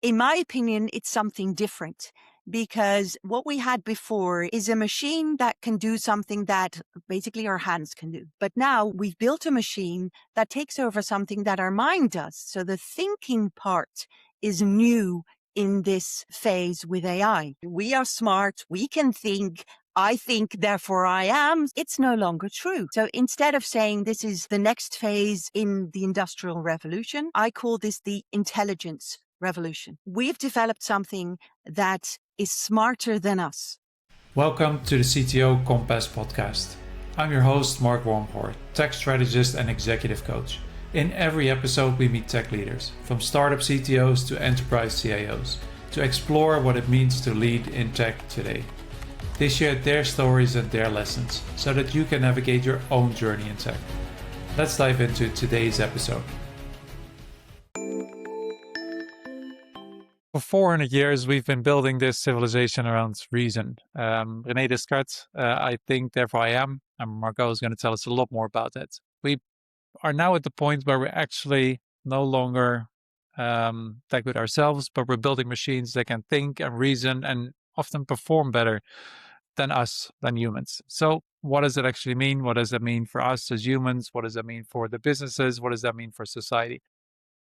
In my opinion, it's something different because what we had before is a machine that can do something that basically our hands can do. But now we've built a machine that takes over something that our mind does. So the thinking part is new in this phase with AI. We are smart. We can think. I think, therefore I am. It's no longer true. So instead of saying this is the next phase in the Industrial Revolution, I call this the intelligence revolution. We've developed something that is smarter than us. Welcome to the CTO Compass podcast. I'm your host, Margôt Journey, tech strategist and executive coach. In every episode, we meet tech leaders, from startup CTOs to enterprise CIOs, to explore what it means to lead in tech today. They share their stories and their lessons so that you can navigate your own journey in tech. Let's dive into today's episode. For 400 years, we've been building this civilization around reason. René Descartes, I think, therefore I am, and Margaux is going to tell us a lot more about that. We are now at the point where we're actually no longer that good ourselves, but we're building machines that can think and reason and often perform better than us, than humans. So what does it actually mean? What does that mean for us as humans? What does that mean for the businesses? What does that mean for society?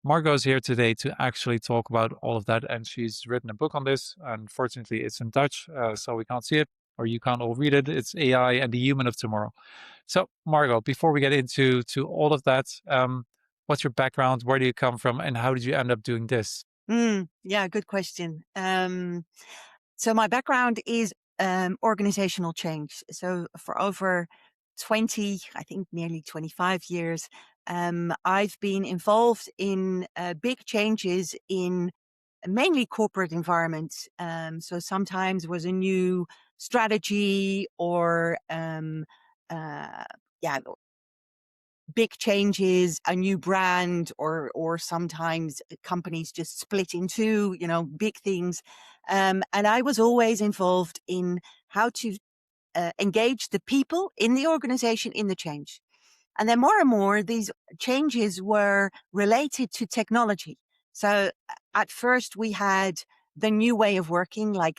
Margaux is here today to actually talk about all of that, and she's written a book on this. Unfortunately, it's in Dutch, so we can't see it, or you can't all read it. It's AI and the Human of Tomorrow. So, Margaux, before we get into all of that, what's your background? Where do you come from, and how did you end up doing this? Yeah, good question. So my background is organizational change. So for over 20, I think nearly 25 years, I've been involved in big changes in mainly corporate environments. So sometimes was a new strategy or yeah, big changes, a new brand, or sometimes companies just split into, big things. And I was always involved in how to engage the people in the organization in the change. And then more and more, these changes were related to technology. So at first we had the new way of working, it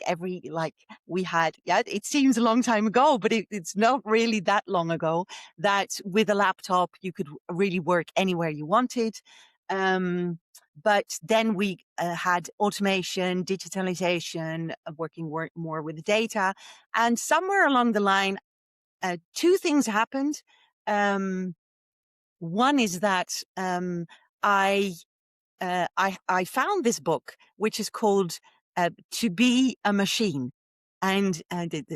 seems a long time ago, but it's not really that long ago, that with a laptop, you could really work anywhere you wanted. But then we had automation, digitalization, working more with data. And somewhere along the line, two things happened. One is that I found this book, which is called "To Be a Machine," and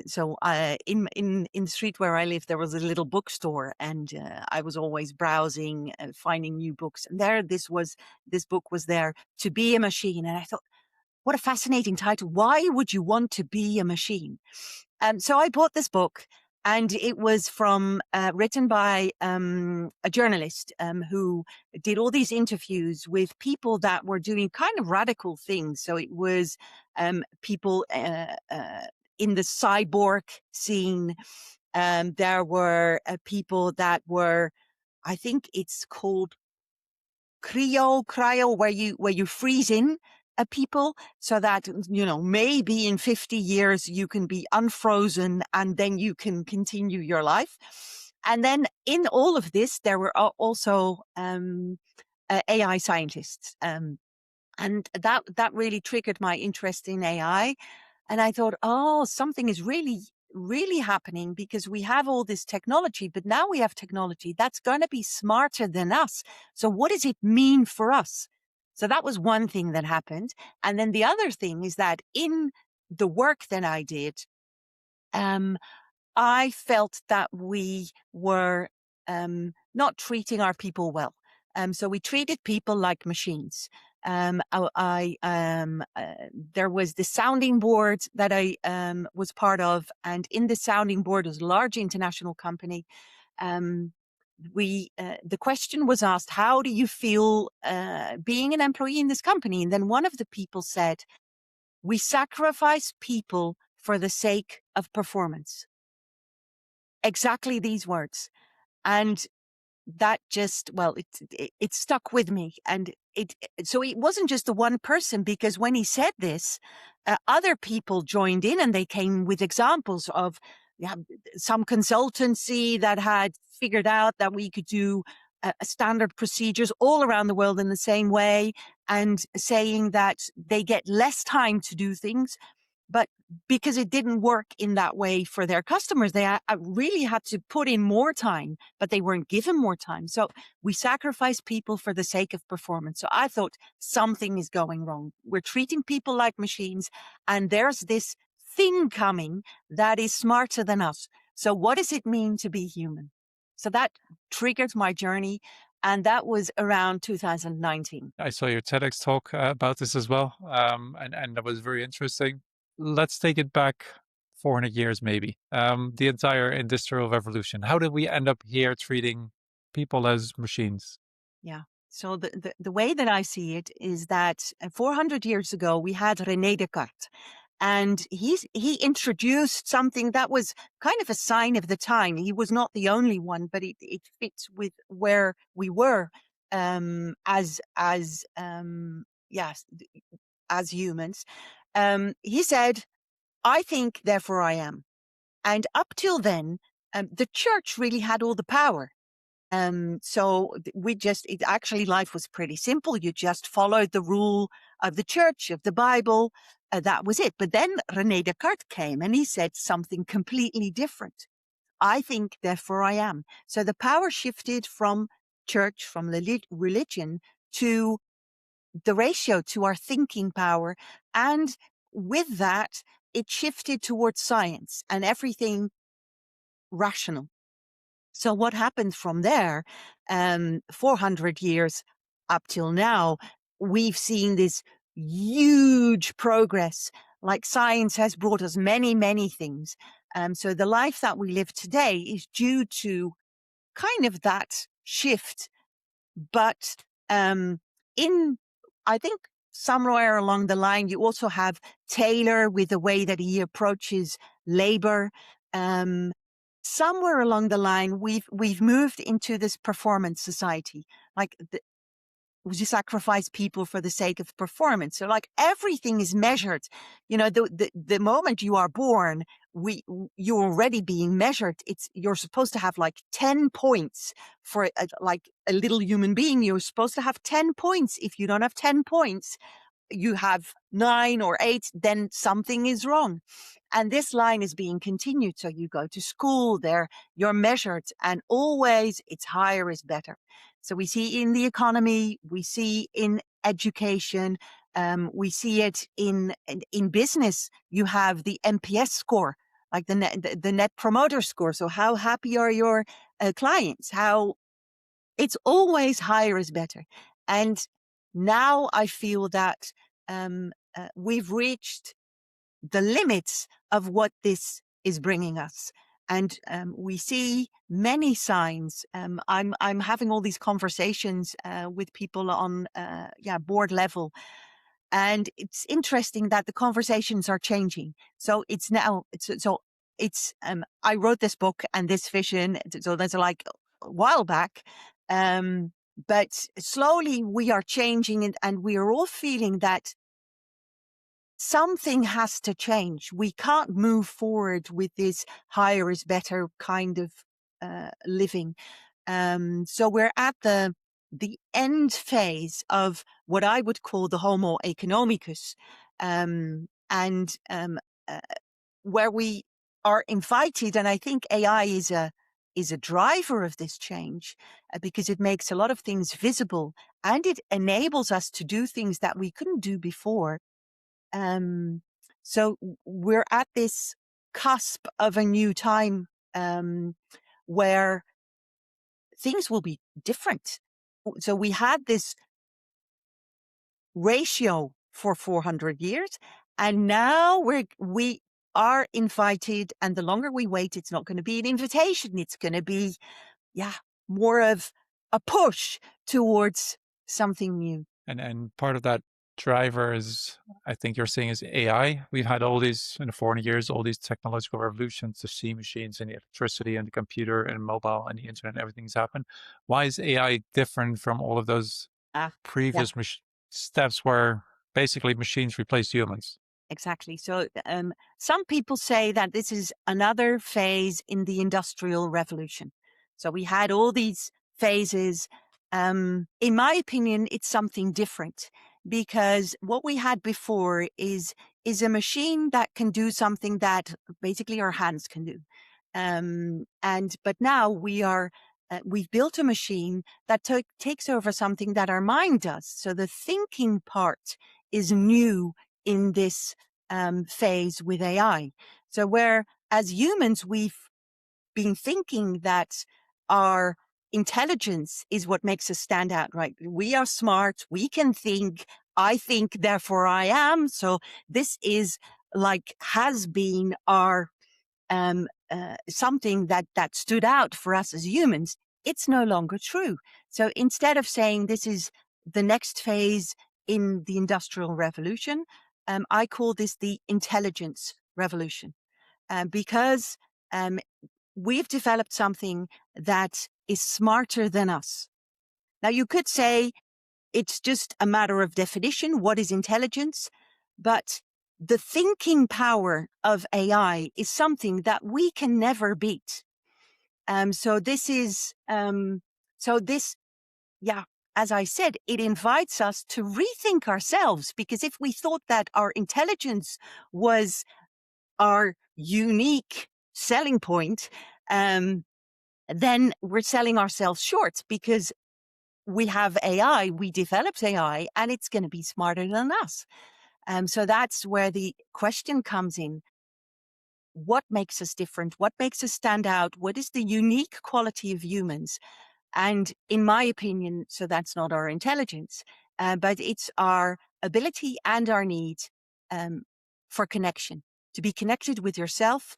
so in the street where I live, there was a little bookstore, and I was always browsing and finding new books. And this book was there, "To Be a Machine," and I thought, what a fascinating title! Why would you want to be a machine? So I bought this book, and it was written by a journalist who did all these interviews with people that were doing kind of radical things. So it was people in the cyborg scene. There were people that were, I think it's called cryo, where you freeze in people so that, maybe in 50 years you can be unfrozen and then you can continue your life. And then in all of this, there were also AI scientists. And that really triggered my interest in AI. And I thought, oh, something is really, really happening, because we have all this technology, but now we have technology that's going to be smarter than us. So what does it mean for us? So that was one thing that happened. And then the other thing is that in the work that I did, I felt that we were not treating our people well. So we treated people like machines. There was the sounding board that I was part of, and in the sounding board was a large international company. The question was asked, how do you feel being an employee in this company? And then one of the people said, we sacrifice people for the sake of performance. Exactly these words. And that just, it stuck with me. And it so it wasn't just the one person, because when he said this, other people joined in and they came with examples of, yeah, some consultancy that had figured out that we could do standard procedures all around the world in the same way, and saying that they get less time to do things, but because it didn't work in that way for their customers, they really had to put in more time, but they weren't given more time. So we sacrifice people for the sake of performance. So I thought something is going wrong. We're treating people like machines, and there's this thing coming that is smarter than us. So what does it mean to be human? So that triggered my journey. And that was around 2019. I saw your TEDx talk about this as well, and that was very interesting. Let's take it back 400 years, maybe. The entire industrial revolution. How did we end up here treating people as machines? Yeah. So the way that I see it is that 400 years ago, we had René Descartes. And he introduced something that was kind of a sign of the time. He was not the only one, but it fits with where we were, yes, as humans. He said, "I think, therefore I am." And up till then, the church really had all the power. Actually, life was pretty simple. You just followed the rule of the church, of the Bible. That was it. But then René Descartes came and he said something completely different. I think, therefore I am. So the power shifted from church, from religion, to the ratio, to our thinking power. And with that, it shifted towards science and everything rational. So what happened from there, 400 years up till now, we've seen this huge progress. Like, science has brought us many, many things. So the life that we live today is due to kind of that shift. But in, I think, somewhere along the line, you also have Taylor with the way that he approaches labor. Um, Somewhere along the line, we've moved into this performance society. Like, we sacrifice people for the sake of performance. So, like, everything is measured. The moment you are born, you're already being measured. You're supposed to have like 10 points for like a little human being. You're supposed to have 10 points. If you don't have 10 points, you have 9 or 8, then something is wrong. And this line is being continued. So you go to school there, you're measured, and always it's higher is better. So we see in the economy, we see in education, we see it in business. You have the NPS score, like the net promoter score. So how happy are your clients? How It's always higher is better. And now I feel that we've reached the limits of what this is bringing us. And we see many signs. I'm having all these conversations with people on board level, and it's interesting that the conversations are changing. So it's now it's I wrote this book and this vision. So there's like a while back. But slowly we are changing, and we are all feeling that something has to change. We can't move forward with this higher is better kind of living. So we're at the end phase of what I would call the Homo economicus, and where we are invited. And I think AI is a driver of this change, because it makes a lot of things visible, and it enables us to do things that we couldn't do before. Um, so we're at this cusp of a new time, where things will be different. So we had this ratio for 400 years, and now we are invited. And the longer we wait, it's not going to be an invitation. It's going to be, more of a push towards something new. And part of that driver is, I think you're saying, is AI. We've had all these in the 400 years, all these technological revolutions, the steam machines and the electricity and the computer and mobile and the internet, everything's happened. Why is AI different from all of those Ah, yeah. previous steps where basically machines replaced humans. Exactly. So, some people say that this is another phase in the Industrial Revolution. So, we had all these phases. In my opinion, it's something different because what we had before is a machine that can do something that basically our hands can do. And but now we've built a machine that takes over something that our mind does. So the thinking part is new in this phase with AI. So where as humans, we've been thinking that our intelligence is what makes us stand out, right? We are smart. We can think. I think, therefore I am. So this is like has been our something that stood out for us as humans. It's no longer true. So instead of saying this is the next phase in the Industrial Revolution, I call this the intelligence revolution because um, we've developed something that is smarter than us. Now, you could say it's just a matter of definition. What is intelligence? But the thinking power of AI is something that we can never beat. So this is, so this, yeah, as I said, it invites us to rethink ourselves because if we thought that our intelligence was our unique selling point, then we're selling ourselves short because we have AI, we developed AI, and it's going to be smarter than us. So that's where the question comes in. What makes us different? What makes us stand out? What is the unique quality of humans? And in my opinion, so that's not our intelligence, but it's our ability and our need um, for connection, to be connected with yourself,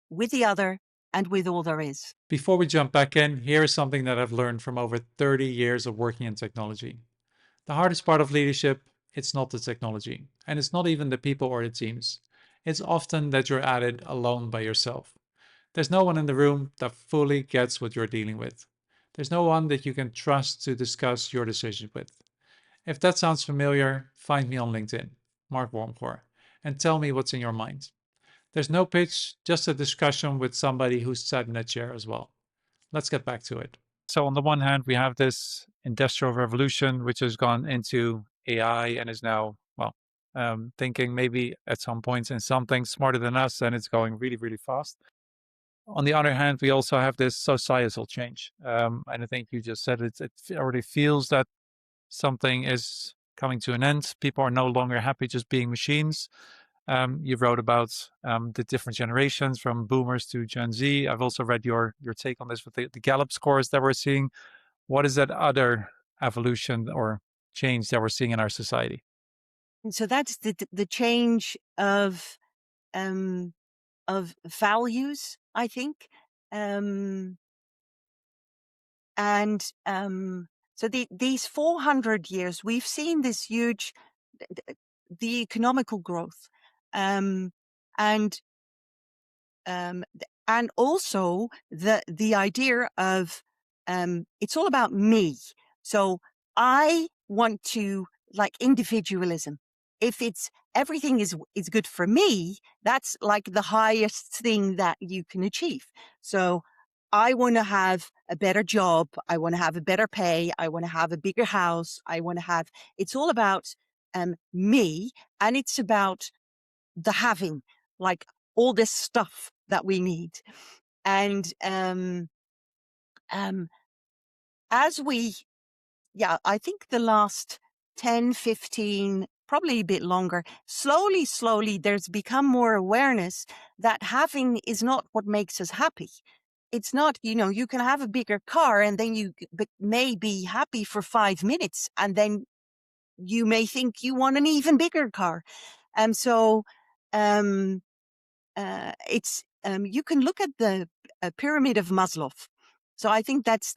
with the other, and with all there is. Before we jump back in, here is something that I've learned from over 30 years of working in technology. The hardest part of leadership, it's not the technology, and it's not even the people or the teams. It's often that you're at it alone by yourself. There's no one in the room that fully gets what you're dealing with. There's no one that you can trust to discuss your decisions with. If that sounds familiar, find me on LinkedIn, Mark Wormgoor, and tell me what's in your mind. There's no pitch, just a discussion with somebody who's sat in that chair as well. Let's get back to it. So, on the one hand, we have this industrial revolution, which has gone into AI and is now, well, thinking maybe at some points in something smarter than us, and it's going really, really fast. On the other hand, we also have this societal change. And I think you just said it, it already feels that something is coming to an end. People are no longer happy just being machines. You wrote about the different generations from boomers to Gen Z. I've also read your take on this with the Gallup scores that we're seeing. What is that other evolution or change that we're seeing in our society? And so that's the change um, of values, I think. Um, and so these 400 years, we've seen this huge, the economical growth. Um, and and also the idea of it's all about me. So I want to like individualism. If it's everything is good for me, that's like the highest thing that you can achieve. So I want to have a better job. I want to have a better pay. I want to have a bigger house. I want to have. It's all about me, and it's about the having, like all this stuff that we need. And um, as we, yeah, I think the last 10, 15, probably a bit longer, slowly, there's become more awareness that having is not what makes us happy. It's not, you can have a bigger car and then you may be happy for 5 minutes and then you may think you want an even bigger car. And so, um, it's you can look at the pyramid of Maslow. So I think that's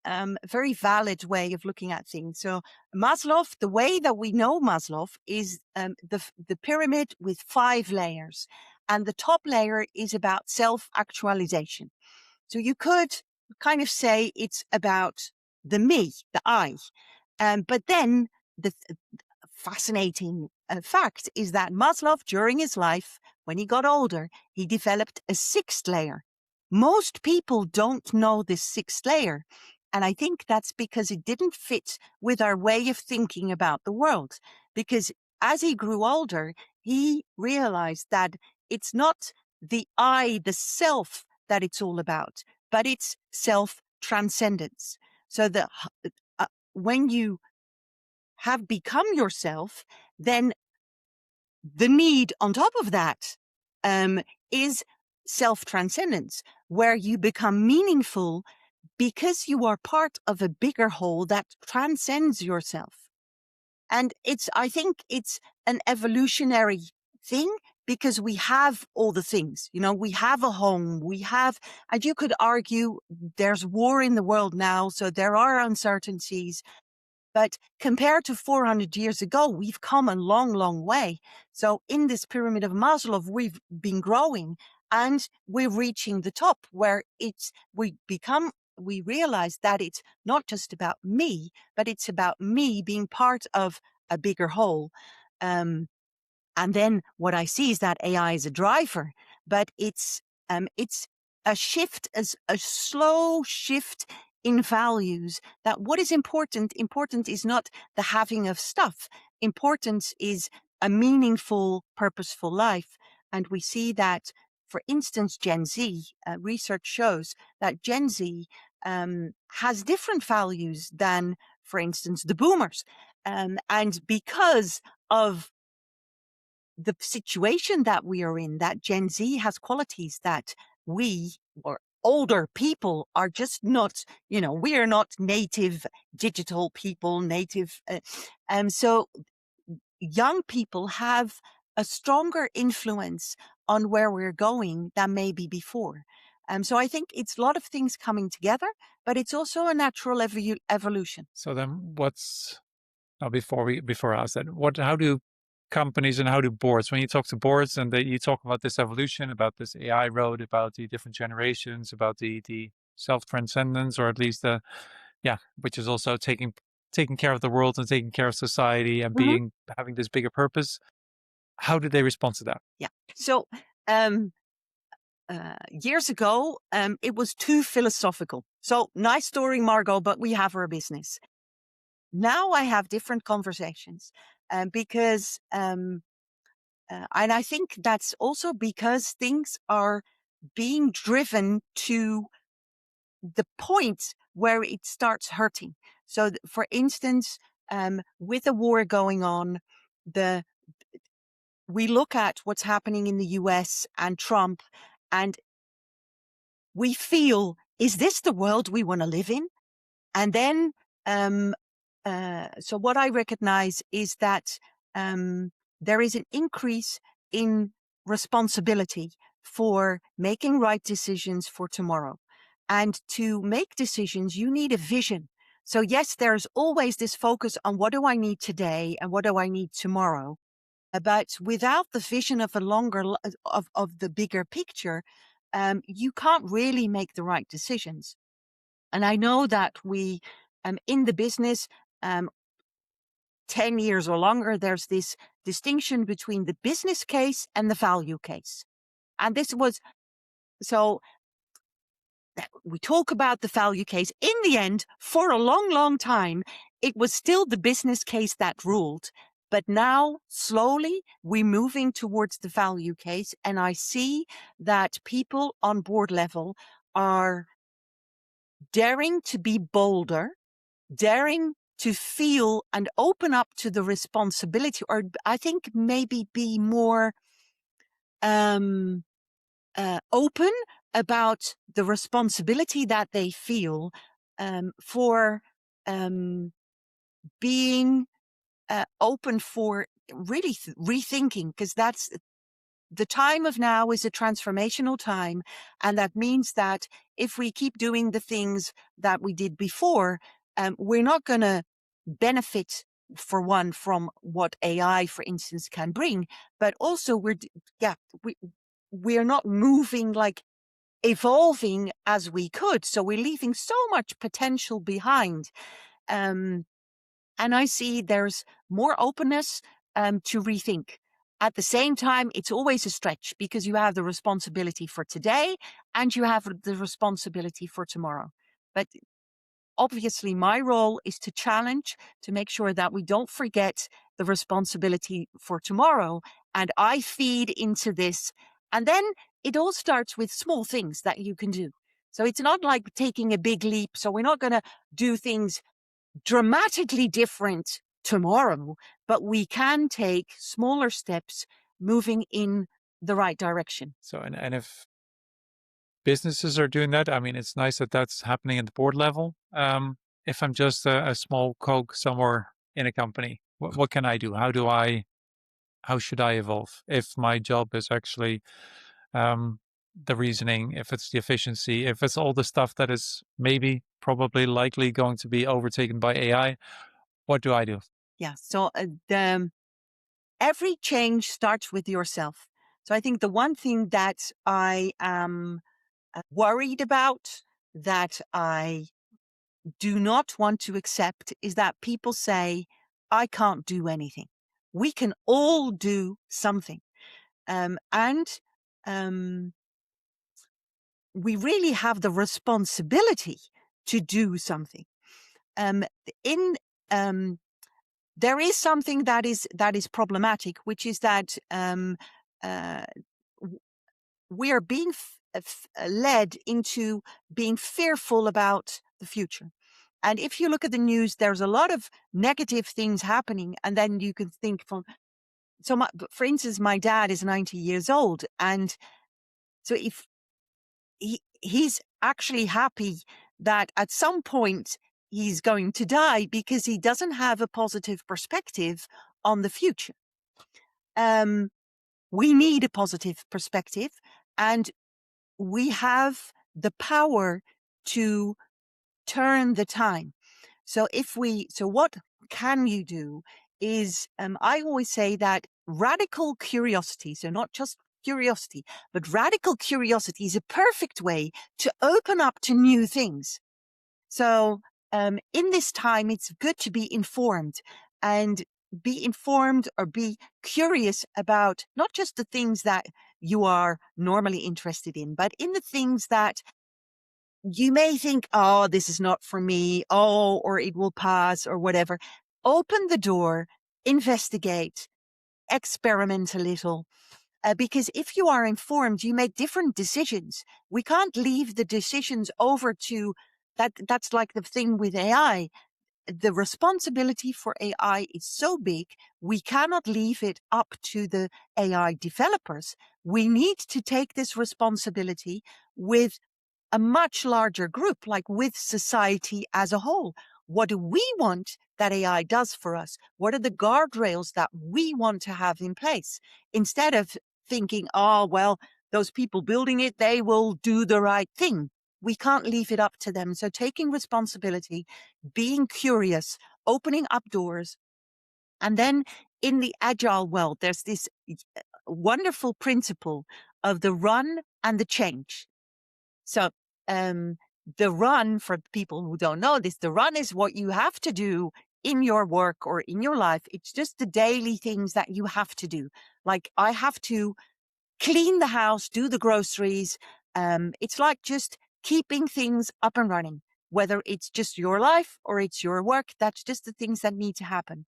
a very valid way of looking at things. So Maslow, the way that we know Maslow is the pyramid with 5 layers, and the top layer is about self-actualization. So you could kind of say it's about the me, the I. But then the fascinating fact is that Maslow, during his life, when he got older, he developed a sixth layer. Most people don't know this sixth layer. And I think that's because it didn't fit with our way of thinking about the world. Because as he grew older, he realized that it's not the I, the self, that it's all about, but it's self transcendence. So when you have become yourself, then the need on top of that is self transcendence, where you become meaningful because you are part of a bigger whole that transcends yourself. And I think it's an evolutionary thing because we have all the things, we have a home, and you could argue there's war in the world now, so there are uncertainties. But compared to 400 years ago, we've come a long, long way. So in this pyramid of Maslow, we've been growing and we're reaching the top where we realize that it's not just about me, but it's about me being part of a bigger whole. And then what I see is that AI is a driver, but it's a shift, as a slow shift in values. That what is important is not the having of stuff. Important is a meaningful, purposeful life. And we see that, for instance, Gen Z research shows that Gen Z has different values than, for instance, the boomers. And because of the situation that we are in, that Gen Z has qualities that we or older people are just not, we are not native digital people, so young people have a stronger influence on where we're going than maybe before. So I think it's a lot of things coming together, but it's also a natural evolution. So then what's before I ask that, how do companies and how do boards, when you talk to boards and you talk about this evolution, about this AI road, about the different generations, about the self transcendence, or at least which is also taking care of the world and taking care of society and Mhm. having this bigger purpose. How do they respond to that? Yeah. So um, years ago, it was too philosophical. So nice story, Margaux, but we have our business. Now I have different conversations because, and I think that's also because things are being driven to the point where it starts hurting. So, for instance, with the war going on, we look at what's happening in the US and Trump, and we feel, is this the world we want to live in? And then, um, so what I recognize is that there is an increase in responsibility for making right decisions for tomorrow. And to make decisions, you need a vision. So yes, there's always this focus on what do I need today and what do I need tomorrow. But without the vision of a of the bigger picture, you can't really make the right decisions. And I know that we, in the business, um, 10 years or longer, there's this distinction between the business case and the value case. And this was, so we talk about the value case. In the end, for a long, long time, it was still the business case that ruled. But now, slowly, we're moving towards the value case. And I see that people on board level are daring to be bolder, daring to feel and open up to the responsibility, or I think maybe be more um, open about the responsibility that they feel for being open for really rethinking, because that's the time of now is a transformational time. And that means that if we keep doing the things that we did before, we're not going to benefit, for one, from what AI, for instance, can bring, but also we're not moving, like evolving as we could. So we're leaving so much potential behind. Um, And I see there's more openness to rethink. At the same time, it's always a stretch because you have the responsibility for today and you have the responsibility for tomorrow. But obviously, my role is to challenge, to make sure that we don't forget the responsibility for tomorrow. And I feed into this. And then it all starts with small things that you can do. So it's not like taking a big leap. So we're not going to do things dramatically different tomorrow, but we can take smaller steps moving in the right direction. So, and if businesses are doing that, I mean, it's nice that that's happening at the board level. If I'm just a small cog somewhere in a company, what can I do? How should I evolve if my job is actually um, the reasoning, if it's the efficiency, if it's all the stuff that is maybe, probably, likely going to be overtaken by AI? What do I do? Yeah. So every change starts with yourself. So I think the one thing that I am worried about, that I do not want to accept, is that people say, I can't do anything. We can all do something. And we really have the responsibility to do something. Um, in There is something that is problematic, which is that uh, we are being led into being fearful about the future. And if you look at the news, there's a lot of negative things happening, and then you can think from for instance, my dad is 90 years old, and so if he's actually happy that at some point he's going to die because he doesn't have a positive perspective on the future. Um, we need a positive perspective, and we have the power to turn the time. So what can you do is, I always say that radical curiosity, so not just curiosity, but radical curiosity is a perfect way to open up to new things. So, in this time, it's good to be informed, and be informed or be curious about not just the things that you are normally interested in, but in the things that you may think, oh, this is not for me, oh, or it will pass, or whatever. Open the door, investigate, experiment a little. Because if you are informed, you make different decisions. We can't leave the decisions over to that. That's like the thing with AI. The responsibility for AI is so big, we cannot leave it up to the AI developers. We need to take this responsibility with a much larger group, like with society as a whole. What do we want that AI does for us? What are the guardrails that we want to have in place? Instead of thinking, oh, well, those people building it, they will do the right thing. We can't leave it up to them. So taking responsibility, being curious, opening up doors. And then in the agile world, there's this wonderful principle of the run and the change. So, um, the run, for people who don't know this, the run is what you have to do in your work or in your life. It's just the daily things that you have to do. Like, I have to clean the house, do the groceries. It's like just keeping things up and running, whether it's just your life or it's your work. That's just the things that need to happen.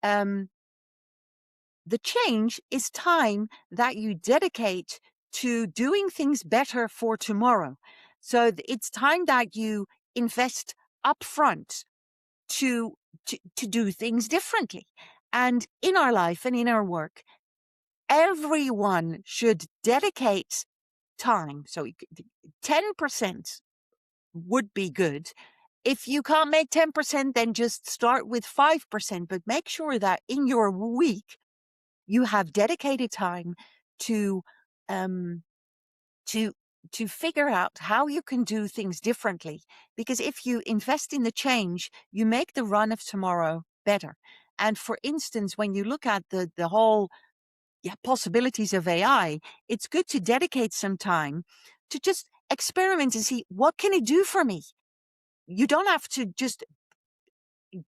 Um, the change is time that you dedicate to doing things better for tomorrow. So it's time that you invest upfront to, to do things differently. And in our life and in our work, everyone should dedicate time. So 10% would be good. If you can't make 10%, then just start with 5%, but make sure that in your week, you have dedicated time to um to to figure out how you can do things differently, because if you invest in the change, you make the run of tomorrow better. And for instance, when you look at the whole possibilities of AI, it's good to dedicate some time to just experiment and see, what can it do for me? You don't have to just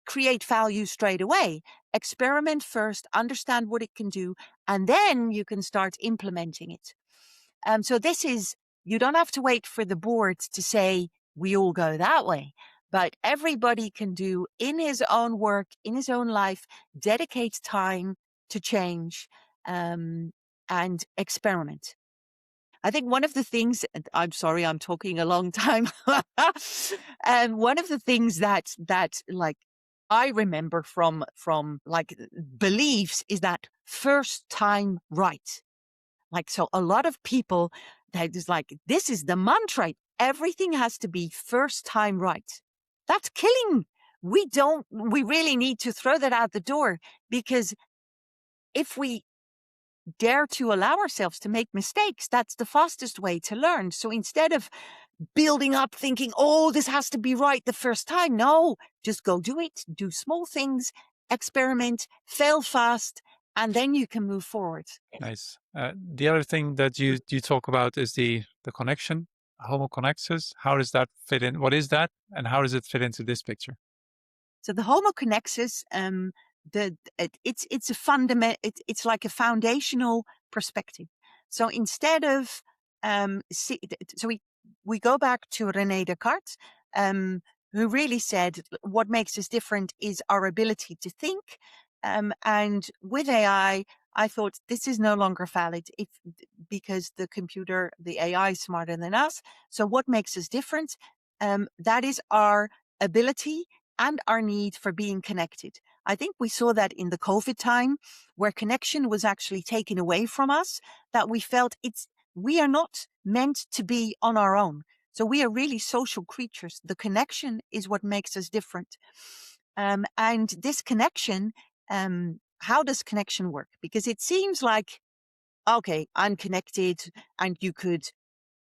create value straight away. Experiment first, understand what it can do, and then you can start implementing it. So you don't have to wait for the boards to say, we all go that way. But everybody can do in his own work, in his own life, dedicate time to change and experiment. I think one of the things, and I'm sorry, I'm talking a long time. And one of the things that like I remember from like beliefs is that first time right. Like, so a lot of people that is like, this is the mantra. Everything has to be first time right. That's killing. We really need to throw that out the door, because if we dare to allow ourselves to make mistakes, that's the fastest way to learn. So instead of building up thinking, oh, this has to be right the first time, no, just go do it, do small things, experiment, fail fast, and then you can move forward. Nice. The other thing that you talk about is the connection, Homo Conexus. How does that fit in? What is that, and how does it fit into this picture? So the Homo Conexus, it's a fundament. It's like a foundational perspective. So instead of so we go back to René Descartes, who really said what makes us different is our ability to think. And with AI, I thought this is no longer valid because the AI is smarter than us. So what makes us different? That is our ability and our need for being connected. I think we saw that in the COVID time, where connection was actually taken away from us, that we felt we are not meant to be on our own. So we are really social creatures. The connection is what makes us different. And this connection, how does connection work? Because it seems like, okay, I'm connected, and you could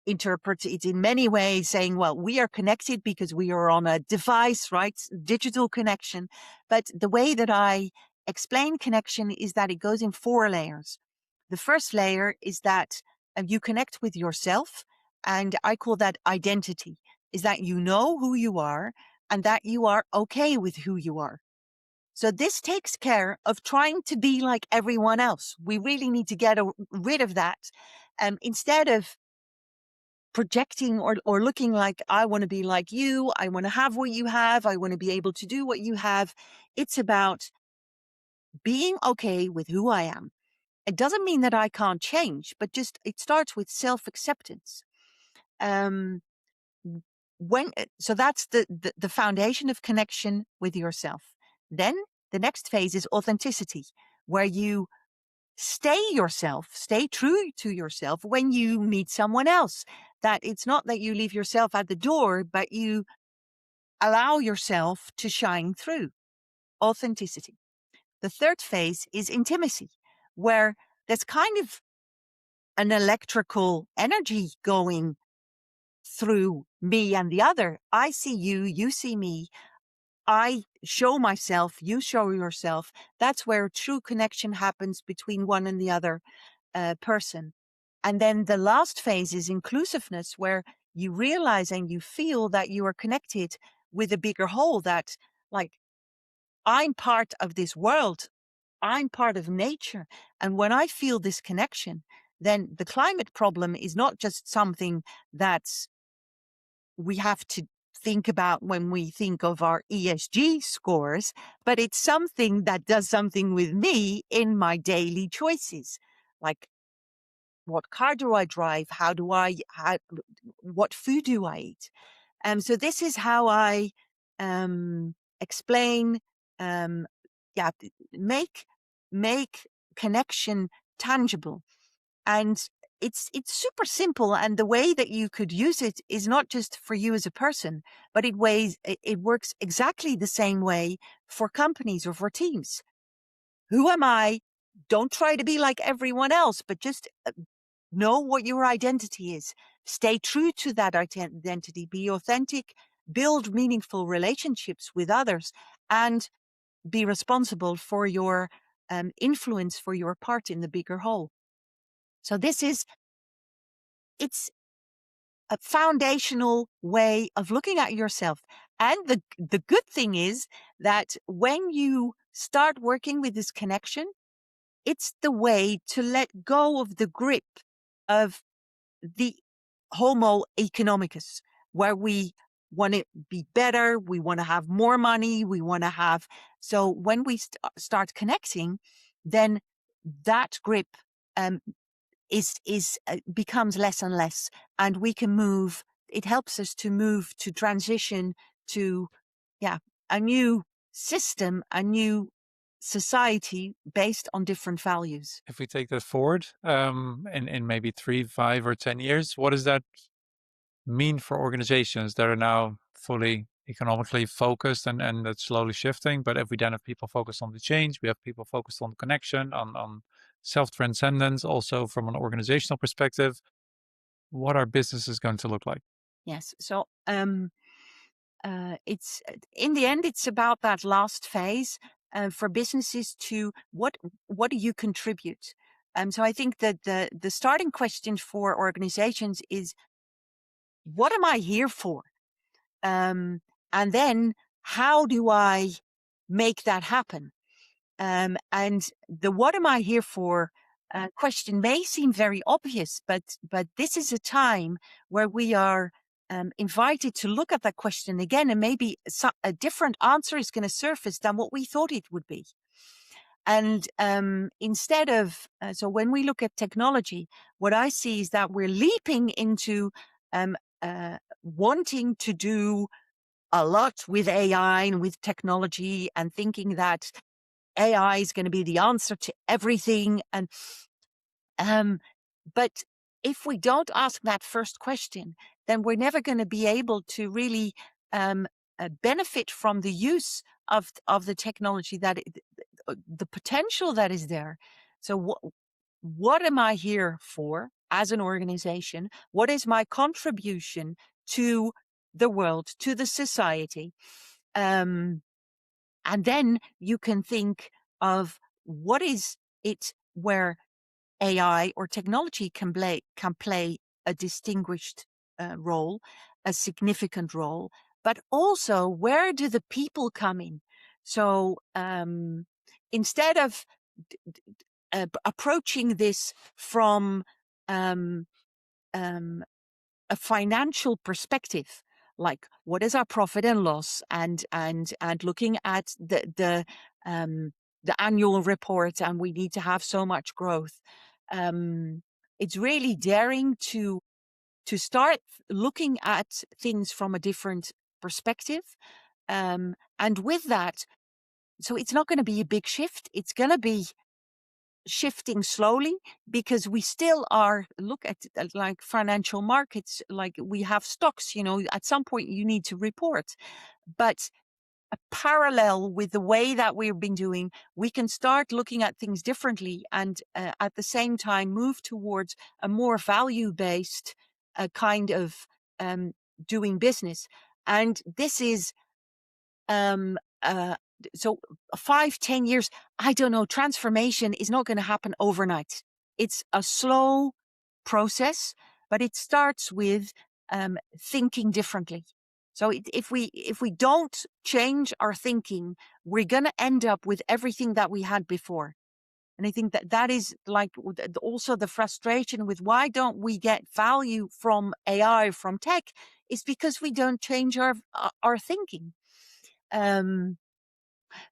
interpret it in many ways, saying, well, we are connected because we are on a device, right? Digital connection. But the way that I explain connection is that it goes in 4 layers. The first layer is that you connect with yourself, and I call that identity, is that you know who you are and that you are okay with who you are. So this takes care of trying to be like everyone else. We really need to get rid of that. Instead of projecting or looking like, I want to be like you, I want to have what you have, I want to be able to do what you have. It's about being okay with who I am. It doesn't mean that I can't change, but just it starts with self-acceptance. Um, so that's the foundation of connection with yourself. Then the next phase is authenticity, where you stay yourself, stay true to yourself when you meet someone else. That it's not that you leave yourself at the door, but you allow yourself to shine through. Authenticity. The third phase is intimacy, where there's kind of an electrical energy going through me and the other. I see you, you see me. I show myself, you show yourself. That's where true connection happens between one and the other person. And then the last phase is inclusiveness, where you realize and you feel that you are connected with a bigger whole, that like, I'm part of this world. I'm part of nature. And when I feel this connection, then the climate problem is not just something that's we have to think about when we think of our ESG scores, but it's something that does something with me in my daily choices. Like, what car do I drive? What food do I eat? So this is how I explain, um, yeah, make make connection tangible. And it's super simple. And the way that you could use it is not just for you as a person, but it works exactly the same way for companies or for teams. Who am I? Don't try to be like everyone else, but just know what your identity is. Stay true to that identity. Be authentic. Build meaningful relationships with others, and be responsible for your influence, for your part in the bigger whole. So it's a foundational way of looking at yourself. And the good thing is that when you start working with this connection, it's the way to let go of the grip of the Homo economicus, where we want to be better, we want to have more money, we want to have. So when we start connecting, then that grip um, is becomes less and less, and we can move. It helps us to move to transition to, yeah, a new system, a new society based on different values. If we take that forward, in maybe 3, 5, or 10 years, what does that mean for organizations that are now fully economically focused and that's slowly shifting? But if we then have people focused on the change, we have people focused on the connection, on self-transcendence, also from an organizational perspective, what are businesses going to look like? Yes. So it's in the end, it's about that last phase for businesses to what do you contribute? So I think that the starting question for organizations is, what am I here for? Um, and then how do I make that happen? And the "what am I here for" question may seem very obvious, but this is a time where we are invited to look at that question again, and maybe a different answer is going to surface than what we thought it would be. And instead of so when we look at technology, what I see is that we're leaping into wanting to do a lot with AI and with technology, and thinking that AI is going to be the answer to everything. And um, but if we don't ask that first question, then we're never going to be able to really benefit from the use of the technology, the potential that is there. So what am I here for as an organization? What is my contribution to the world, to the society? Um, and then you can think of what is it where AI or technology can play a distinguished role, a significant role, but also where do the people come in? So instead of approaching this from um, um, a financial perspective, like what is our profit and loss, and looking at the annual report, and we need to have so much growth. It's really daring to start looking at things from a different perspective, and with that, so it's not going to be a big shift. It's going to be shifting slowly, because we still are look at like financial markets, like we have stocks, at some point you need to report. But a parallel with the way that we've been doing, we can start looking at things differently, and at the same time move towards a more value based kind of um, doing business. And this is um, uh, so 5, 10 years, I don't know, transformation is not going to happen overnight. It's a slow process, but it starts with thinking differently. So if we don't change our thinking, we're going to end up with everything that we had before. And I think that that is like also the frustration with why don't we get value from AI, from tech, is because we don't change our thinking. Um,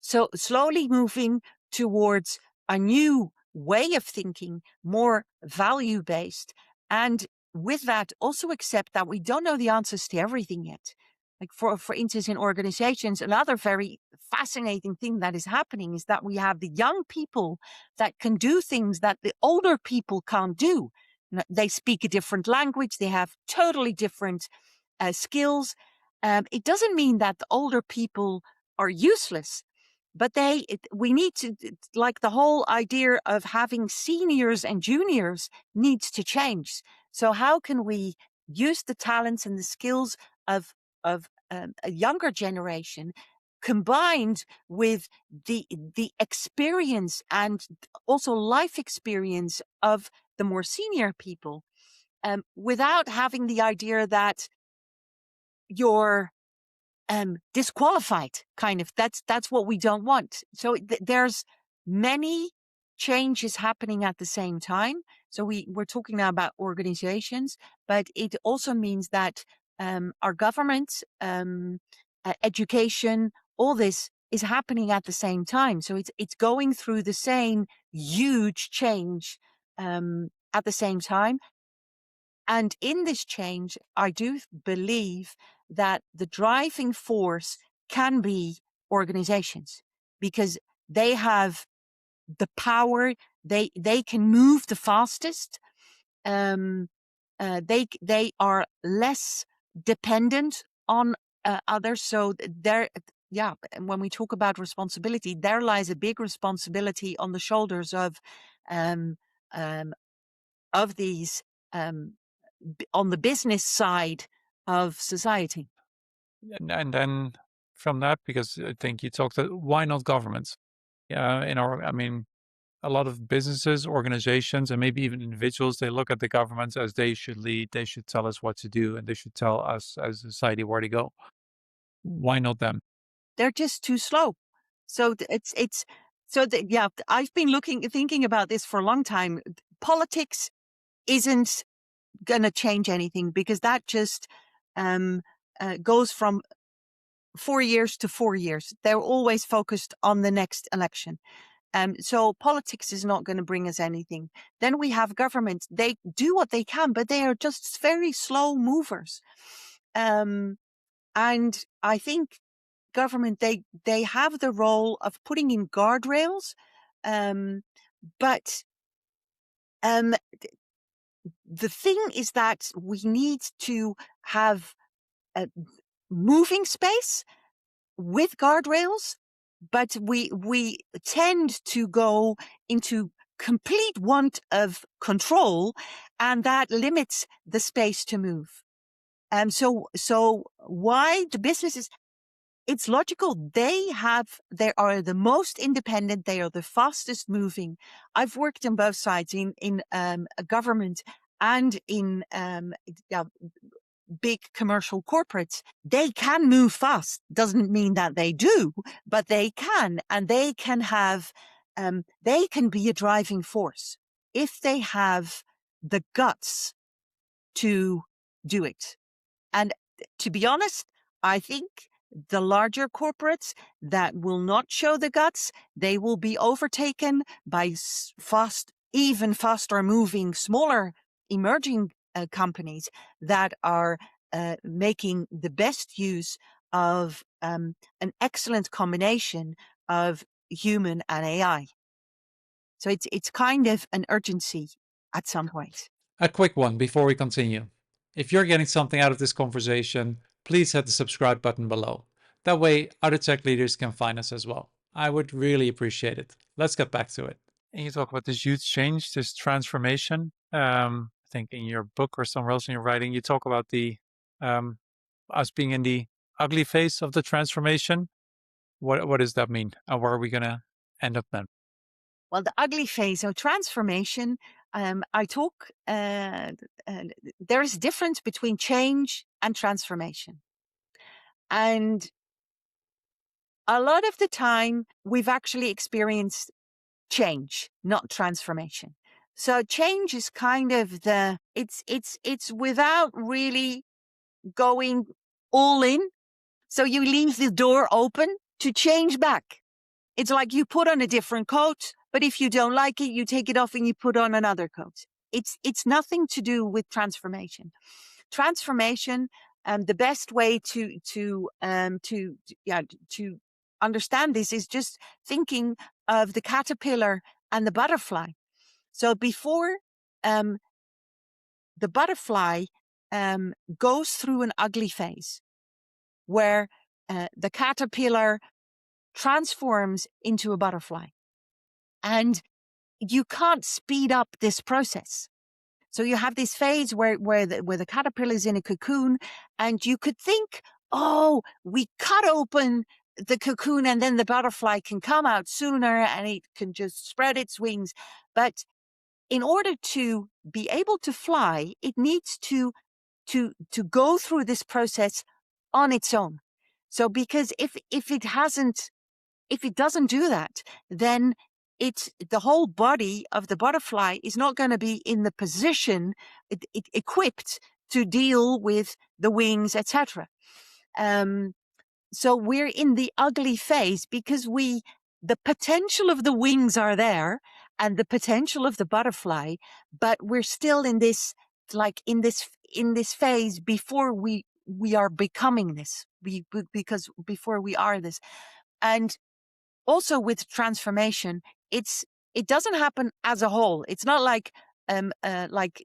so slowly moving towards a new way of thinking, more value based. And with that, also accept that we don't know the answers to everything yet. Like for instance, in organizations, another very fascinating thing that is happening is that we have the young people that can do things that the older people can't do. They speak a different language. They have totally different skills. It doesn't mean that the older people are useless, but we need to, like the whole idea of having seniors and juniors needs to change. So how can we use the talents and the skills of a younger generation, combined with the experience and also life experience of the more senior people, without having the idea that you're disqualified, kind of. That's what we don't want. So there's many changes happening at the same time. So we're talking now about organizations, but it also means that our government, education, all this is happening at the same time. So it's going through the same huge change at the same time. And in this change, I do believe that the driving force can be organizations, because they have the power. They can move the fastest. They are less dependent on others. So there, yeah. When we talk about responsibility, there lies a big responsibility on the shoulders um, um, of these um, on the business side of society. And then from that, because I think you talked, why not governments? I mean, a lot of businesses, organizations, and maybe even individuals, they look at the governments as they should lead, they should tell us what to do, and they should tell us as a society where to go. Why not them? They're just too slow. So it's so that, yeah, I've been thinking about this for a long time. Politics isn't going to change anything, because that just um, goes from 4 years to 4 years. They're always focused on the next election. So politics is not going to bring us anything. Then we have government. They do what they can, but they are just very slow movers. And I think government, they have the role of putting in guardrails, um, but um, the thing is that we need to have a moving space with guardrails, but we tend to go into complete want of control, and that limits the space to move. So why the businesses? It's logical. They are the most independent. They are the fastest moving. I've worked on both sides, in a government and in yeah, big commercial corporates. They can move fast. Doesn't mean that they do, but they can, and they can have, they can be a driving force if they have the guts to do it. And to be honest, I think the larger corporates that will not show the guts, they will be overtaken by even faster moving, smaller, emerging companies that are making the best use of an excellent combination of human and AI. So it's kind of an urgency at some point. A quick one before we continue. If you're getting something out of this conversation, please hit the subscribe button below. That way, other tech leaders can find us as well. I would really appreciate it. Let's get back to it. And you talk about this huge change, this transformation. I think in your book or somewhere else in your writing, you talk about the us being in the ugly phase of the transformation. What does that mean? And where are we going to end up then? Well, the ugly phase of transformation, I talk, there is a difference between change and transformation. And a lot of the time, we've actually experienced change, not transformation. So change is kind of it's without really going all in. So you leave the door open to change back. It's like you put on a different coat, but if you don't like it, you take it off and you put on another coat. It's nothing to do with transformation. Transformation, the best way to understand this is just thinking of the caterpillar and the butterfly. So before um, the butterfly goes through an ugly phase where the caterpillar transforms into a butterfly. And you can't speed up this process. So you have this phase where the caterpillar is in a cocoon, and you could think, oh, we cut open the cocoon and then the butterfly can come out sooner and it can just spread its wings. But in order to be able to fly, it needs to go through this process on its own. So because if it doesn't do that, then the whole body of the butterfly is not going to be in the position equipped to deal with the wings, etc. So we're in the ugly phase because the potential of the wings are there and the potential of the butterfly, but we're still in this, in this phase before we are becoming this, because before we are this. And also with transformation, it doesn't happen as a whole. It's not like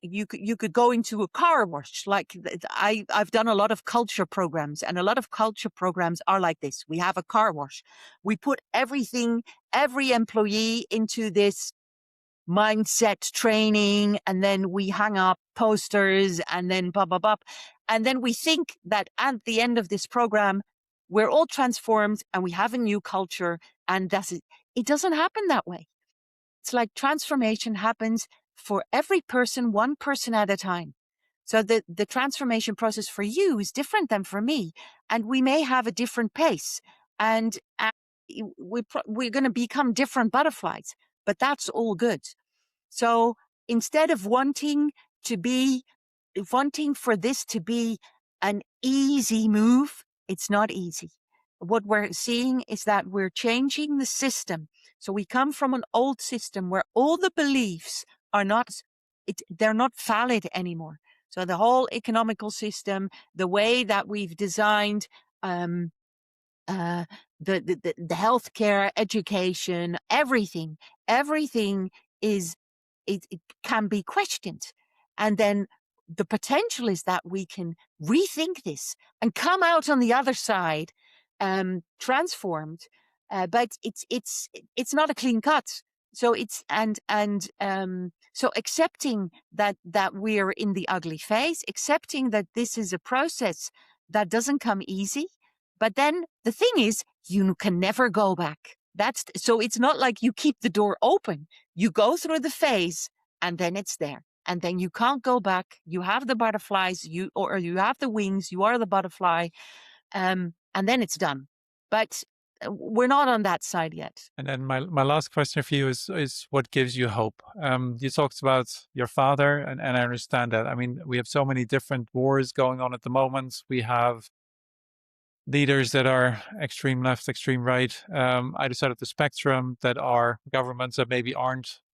you could go into a car wash. I've done a lot of culture programs, and a lot of culture programs are like this. We have a car wash. We put every employee into this mindset training, and then we hang up posters, and then blah blah blah, and then we think that at the end of this program we're all transformed and we have a new culture, and that's it. It doesn't happen that way. It's like transformation happens for every person, one person at a time. So the transformation process for you is different than for me, and we may have a different pace, and we're going to become different butterflies, but that's all good. So instead of wanting for this to be an easy move, it's not easy. What we're seeing is that we're changing the system. So we come from an old system where all the beliefs are they're not valid anymore. So the whole economical system, the way that we've designed, uh, the healthcare, education, everything is it can be questioned, and then the potential is that we can rethink this and come out on the other side, transformed. But it's not a clean cut. So so accepting that we're in the ugly phase, accepting that this is a process that doesn't come easy. But then the thing is, you can never go back. So it's not like you keep the door open. You go through the phase and then it's there. And then you can't go back. You have the butterflies, or you have the wings, you are the butterfly. And then it's done. But we're not on that side yet. And then my last question for you is what gives you hope? You talked about your father, and I understand that. I mean, we have so many different wars going on at the moment. We have leaders that are extreme left, extreme right, either side of the spectrum, that are governments that maybe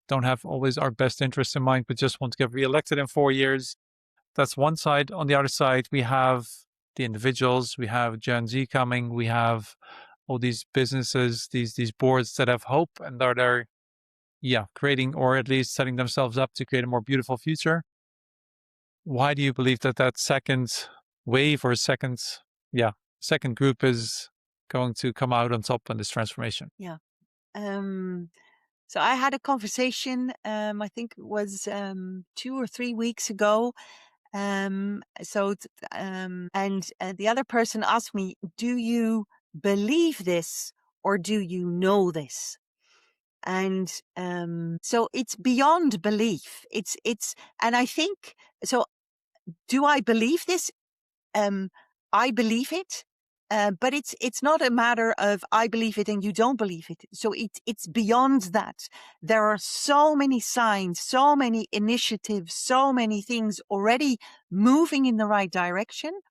don't have always our best interests in mind, but just want to get reelected in 4 years. That's one side. On the other side, we have the individuals, we have Gen Z coming, we have all these businesses, these boards that have hope and are there, creating, or at least setting themselves up to create a more beautiful future. Why do you believe that second wave, or second group is going to come out on top in this transformation? Yeah. So I had a conversation, I think it was 2 or 3 weeks ago. And the other person asked me, "Do you believe this or do you know this?" And so it's beyond belief. And I think so. Do I believe this? I believe it, but it's not a matter of I believe it and you don't believe it. So it's beyond that. There are so many signs, so many initiatives, so many things already moving in the right direction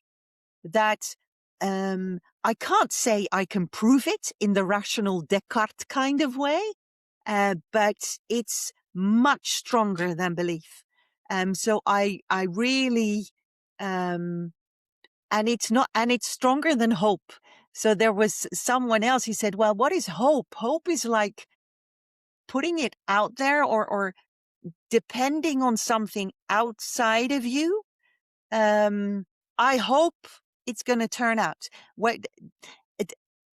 that I can't say I can prove it in the rational Descartes kind of way, but it's much stronger than belief. So I really. And it's stronger than hope. So there was someone else, he said, well, what is hope? Hope is like putting it out there, or depending on something outside of you. I hope it's going to turn out.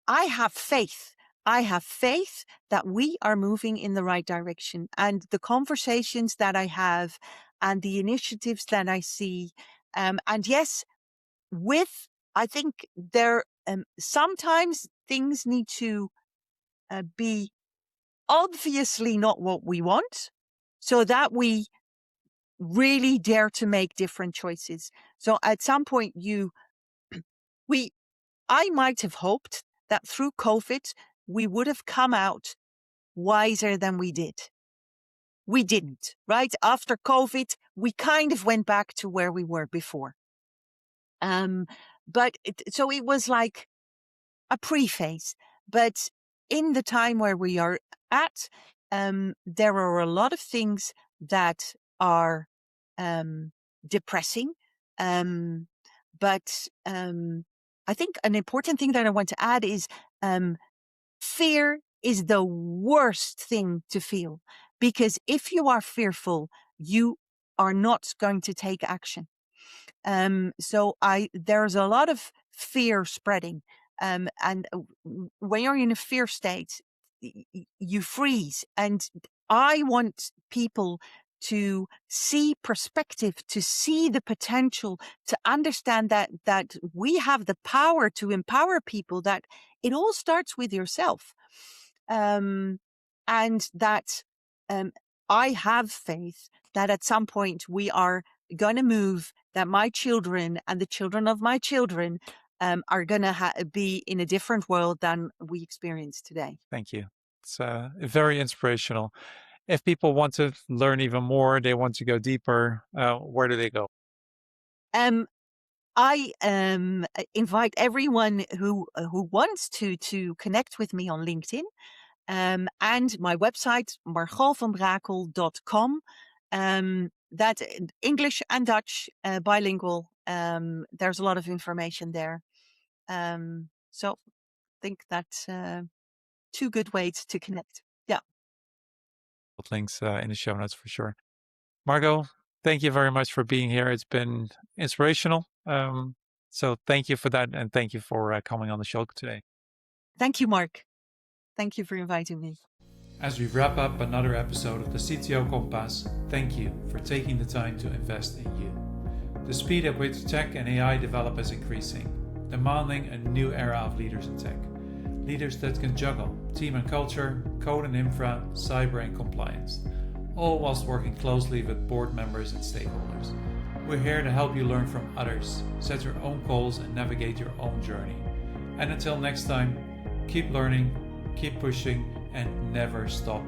I have faith. I have faith that we are moving in the right direction, and the conversations that I have and the initiatives that I see. And yes, I think there sometimes things need to be obviously not what we want, so that we really dare to make different choices. So at some point we I might have hoped that through COVID, we would have come out wiser than we did. We didn't, right? After COVID, we kind of went back to where we were before. So it was like a preface. But in the time where we are at, there are a lot of things that are depressing. But I think an important thing that I want to add is fear is the worst thing to feel, because if you are fearful, you are not going to take action. There's a lot of fear spreading. And when you're in a fear state, you freeze. And I want people to see perspective, to see the potential, to understand that we have the power to empower people, that it all starts with yourself. And that I have faith that at some point we are going to move, that my children and the children of my children are going to be in a different world than we experience today. Thank you. It's very inspirational. If people want to learn even more, they want to go deeper, where do they go? I invite everyone who wants to connect with me on LinkedIn, and my website, margotvanbrakel.com. That English and Dutch, bilingual. There's a lot of information there. So I think that's two good ways to connect. Yeah. Links in the show notes for sure. Margaux, thank you very much for being here. It's been inspirational. So thank you for that. And thank you for coming on the show today. Thank you, Mark. Thank you for inviting me. As we wrap up another episode of the CTO Compass, thank you for taking the time to invest in you. The speed at which tech and AI develop is increasing, demanding a new era of leaders in tech. Leaders that can juggle team and culture, code and infra, cyber and compliance, all whilst working closely with board members and stakeholders. We're here to help you learn from others, set your own goals and navigate your own journey. And until next time, keep learning, keep pushing, and never stop